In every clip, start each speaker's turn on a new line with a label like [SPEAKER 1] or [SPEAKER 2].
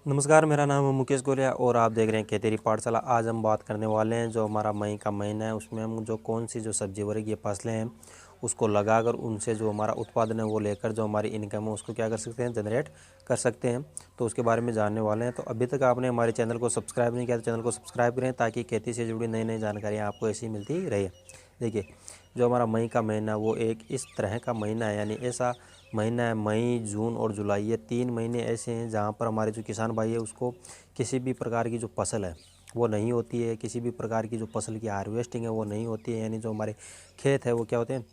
[SPEAKER 1] नमस्कार, मेरा नाम है मुकेश गोरिया और आप देख रहे हैं खेतेरी पाठशाला। आज हम बात करने वाले हैं जो हमारा मई का महीना है, उसमें हम जो कौन सी जो सब्जी वर्गीय फसलें हैं उसको लगाकर उनसे जो हमारा उत्पादन है वो लेकर जो हमारी इनकम है उसको क्या कर सकते हैं, जनरेट कर सकते हैं। तो उसके बारे में जानने वाले हैं। तो अभी तक आपने हमारे चैनल को सब्सक्राइब नहीं किया तो चैनल को सब्सक्राइब करें ताकि खेती से जुड़ी नई नई जानकारियाँ आपको ऐसी मिलती रहे। देखिए, जो हमारा मई का महीना वो एक इस तरह का महीना है, यानी ऐसा महीना है, मई, जून और जुलाई, ये 3 महीने ऐसे हैं जहाँ पर हमारे जो किसान भाई है उसको किसी भी प्रकार की जो फसल है वो नहीं होती है, किसी भी प्रकार की जो फसल की हार्वेस्टिंग है वो नहीं होती है। यानी जो हमारे खेत है वो क्या होते हैं,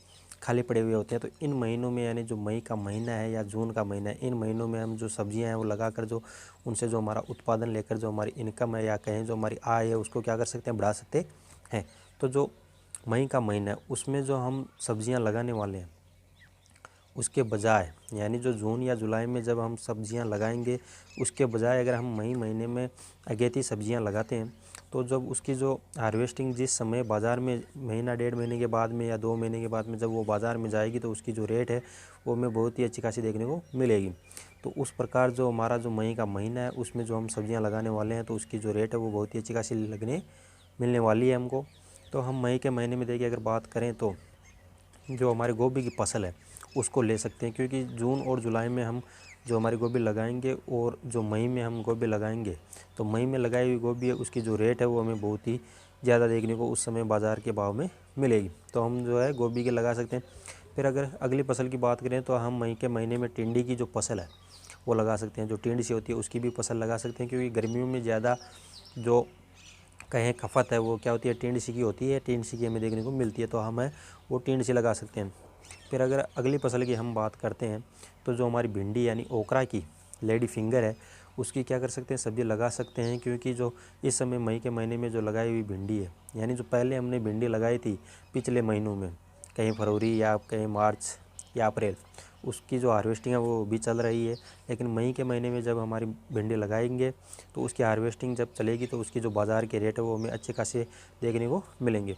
[SPEAKER 1] खाली पड़े हुए होते हैं। तो इन महीनों में, यानी जो मई का महीना है या जून का महीना है, इन महीनों में हम जो सब्जियां हैं वो लगाकर जो उनसे जो हमारा उत्पादन लेकर जो हमारी इनकम है या कहें जो हमारी आय है उसको क्या कर सकते हैं, बढ़ा सकते हैं। तो जो मई का महीना है उसमें जो हम सब्जियां लगाने वाले हैं उसके बजाय, यानी जो जून या जुलाई में जब हम सब्जियां लगाएंगे उसके बजाय अगर हम मई महीने में अगेती सब्जियां लगाते हैं तो जब उसकी जो हार्वेस्टिंग जिस समय बाज़ार में महीना 1.5 महीने के बाद में या 2 महीने के बाद में जब वो बाज़ार में जाएगी तो उसकी जो रेट है वो हमें बहुत ही अच्छी खासी देखने को मिलेगी। तो उस प्रकार जो हमारा जो मई का महीना है उसमें जो हम सब्जियाँ लगाने वाले हैं तो उसकी जो रेट है वो बहुत ही अच्छी खासी मिलने वाली है हमको। तो हम मई के महीने में देखिए, अगर बात करें तो जो हमारे गोभी की फसल है उसको ले सकते हैं, क्योंकि जून और जुलाई में हम जो हमारी गोभी लगाएंगे और जो मई में हम गोभी लगाएंगे तो मई में लगाई हुई गोभी है उसकी जो रेट है वो हमें बहुत ही ज़्यादा देखने को उस समय बाज़ार के भाव में मिलेगी। तो हम जो है गोभी के लगा सकते हैं। फिर अगर अगली फसल की बात करें तो हम मई के महीने में टिंडी की जो फसल है वो लगा सकते हैं। जो टिंडी सी होती है उसकी भी फसल लगा सकते हैं, क्योंकि गर्मियों में ज़्यादा जो कहें खपत है वो क्या होती है, टिंड सी की होती है। टिंड सी की हमें देखने को मिलती है तो हम वो टिंड सी लगा सकते हैं। फिर अगर अगली फसल की हम बात करते हैं तो जो हमारी भिंडी यानी ओकरा की लेडी फिंगर है उसकी क्या कर सकते हैं, सब्जी लगा सकते हैं। क्योंकि जो इस समय मई के महीने में जो लगाई हुई भिंडी है, यानी जो पहले हमने भिंडी लगाई थी पिछले महीनों में, कहीं फरवरी या कहीं मार्च या अप्रैल, उसकी जो हार्वेस्टिंग है वो भी चल रही है। लेकिन मई के महीने में जब हमारी भिंडी लगाएंगे तो उसकी हार्वेस्टिंग जब चलेगी तो उसकी जो बाज़ार के रेट है वो हमें अच्छे खासे देखने को मिलेंगे।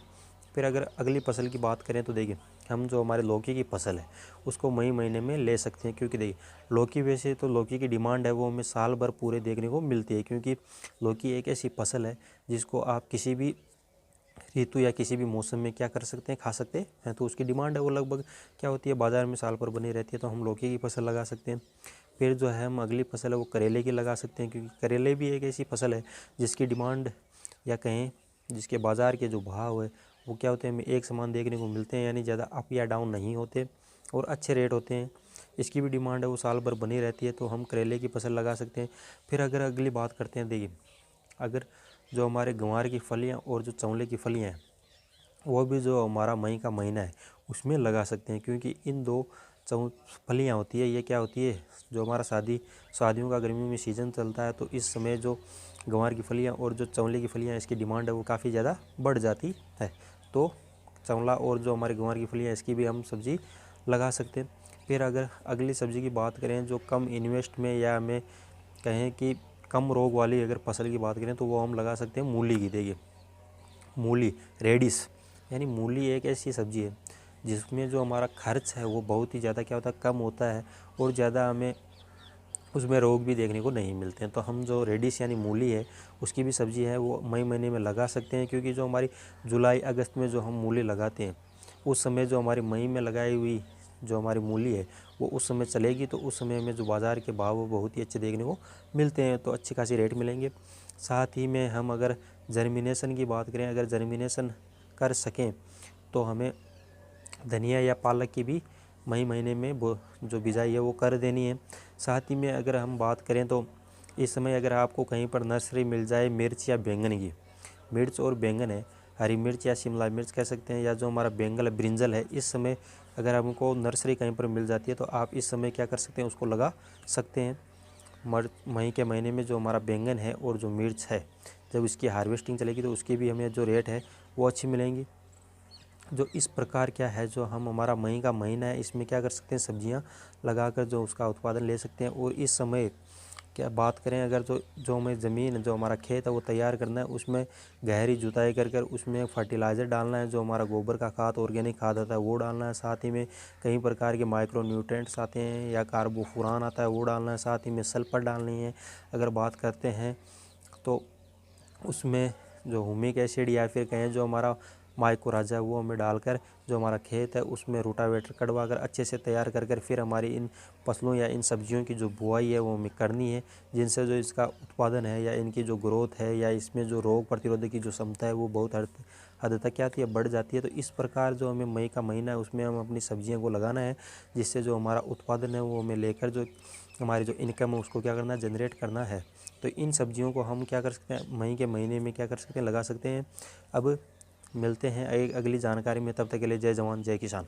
[SPEAKER 1] फिर अगर अगली फसल की बात करें तो देखिए, हम जो हमारे लौकी की फसल है उसको मई महीने में ले सकते हैं। क्योंकि देखिए, लौकी वैसे तो लौकी की डिमांड है वो हमें साल भर पूरे देखने को मिलती है, क्योंकि लौकी एक ऐसी फसल है जिसको आप किसी भी ऋतु या किसी भी मौसम में क्या कर सकते हैं, खा सकते हैं। तो उसकी डिमांड है वो लगभग क्या होती है, बाज़ार में साल भर बनी रहती है। तो हम लौकी की फसल लगा सकते हैं। फिर जो है हम अगली फसल है वो करेले की लगा सकते हैं, क्योंकि करेले भी एक ऐसी फसल है जिसकी डिमांड या कहें जिसके बाज़ार के जो भाव है वो क्या होते हैं, हमें एक समान देखने को मिलते हैं, यानी ज़्यादा अप या डाउन नहीं होते और अच्छे रेट होते हैं। इसकी भी डिमांड है वो साल भर बनी रहती है, तो हम करेले की फसल लगा सकते हैं। फिर अगर अगली बात करते हैं, देखिए, अगर जो हमारे गंवार की फलियाँ और जो चंवले की फलियाँ हैं वो भी जो हमारा मई का महीना है उसमें लगा सकते हैं। क्योंकि इन दो फलियाँ होती है, ये क्या होती है, जो हमारा शादियों का गर्मियों में सीज़न चलता है तो इस समय जो गंवार की फलियाँ और जो चंवले की फलियाँ इसकी डिमांड है वो काफ़ी ज़्यादा बढ़ जाती है। तो चंवला और जो हमारी गंवार की फलियाँ इसकी भी हम सब्ज़ी लगा सकते हैं। फिर अगर अगली सब्ज़ी की बात करें जो कम इन्वेस्ट में या हमें कहें कि कम रोग वाली अगर फसल की बात करें तो वो हम लगा सकते हैं मूली की। देखिए, मूली, रेडिश, यानी मूली एक ऐसी सब्ज़ी है जिसमें जो हमारा खर्च है वो बहुत ही ज़्यादा क्या होता है, कम होता है और ज़्यादा हमें उसमें रोग भी देखने को नहीं मिलते हैं। तो हम जो रेडिश यानी मूली है उसकी भी सब्ज़ी है वो मई महीने में लगा सकते हैं। क्योंकि जो हमारी जुलाई अगस्त में जो हम मूली लगाते हैं उस समय जो हमारी मई में लगाई हुई जो हमारी मूली है वो उस समय चलेगी, तो उस समय में जो बाज़ार के भाव वो बहुत ही अच्छे देखने को मिलते हैं, तो अच्छी खासी रेट मिलेंगे। साथ ही में हम अगर जर्मिनेशन की बात करें, अगर जर्मिनेशन कर सकें तो हमें धनिया या पालक की भी मई महीने में वो जो बिजाई है वो कर देनी है। साथ ही में अगर हम बात करें तो इस समय अगर आपको कहीं पर नर्सरी मिल जाए मिर्च या बैंगन की, मिर्च और बैंगन है, हरी मिर्च या शिमला मिर्च कह सकते हैं, या जो हमारा बैंगन है, ब्रिंजल है, इस समय अगर हमको नर्सरी कहीं पर मिल जाती है तो आप इस समय क्या कर सकते हैं, उसको लगा सकते हैं। मई के महीने में जो हमारा बैंगन है और जो मिर्च है जब इसकी हार्वेस्टिंग चलेगी तो उसकी भी हमें जो रेट है वो अच्छी मिलेंगी। जो इस प्रकार क्या है, जो हम हमारा मई का महीना है इसमें क्या कर सकते हैं, सब्जियां लगाकर जो उसका उत्पादन ले सकते हैं। और इस समय क्या बात करें, अगर जो हमें ज़मीन, जो हमारा खेत है वो तैयार करना है, उसमें गहरी जुताई कर कर उसमें फर्टिलाइज़र डालना है, जो हमारा गोबर का खाद, ऑर्गेनिक खाद आता है वो डालना है। साथ ही में कई प्रकार के माइक्रो न्यूट्रेंट्स आते हैं या कार्बोफुरान आता है वो डालना है। साथ ही में सल्फर डालनी है। अगर बात करते हैं तो उसमें जो हुमिक एसिड या फिर कहें जो हमारा माइकोराजा है वो हमें डालकर जो हमारा खेत है उसमें रोटावेटर कटवा कर अच्छे से तैयार कर कर फिर हमारी इन फसलों या इन सब्जियों की जो बुआई है वो हमें करनी है, जिनसे जो इसका उत्पादन है या इनकी जो ग्रोथ है या इसमें जो रोग प्रतिरोधक की जो क्षमता है वो बहुत हद तक क्या आती है, बढ़ जाती है। तो इस प्रकार जो हमें मई का महीना है उसमें हम अपनी सब्जियों को लगाना है, जिससे जो हमारा उत्पादन है वो हमें लेकर जो हमारी जो इनकम है उसको क्या करना है, जनरेट करना है। तो इन सब्जियों को हम क्या कर सकते हैं, मई के महीने में क्या कर सकते हैं, लगा सकते हैं। अब मिलते हैं एक अगली जानकारी में, तब तक के लिए जय जवान जय किसान।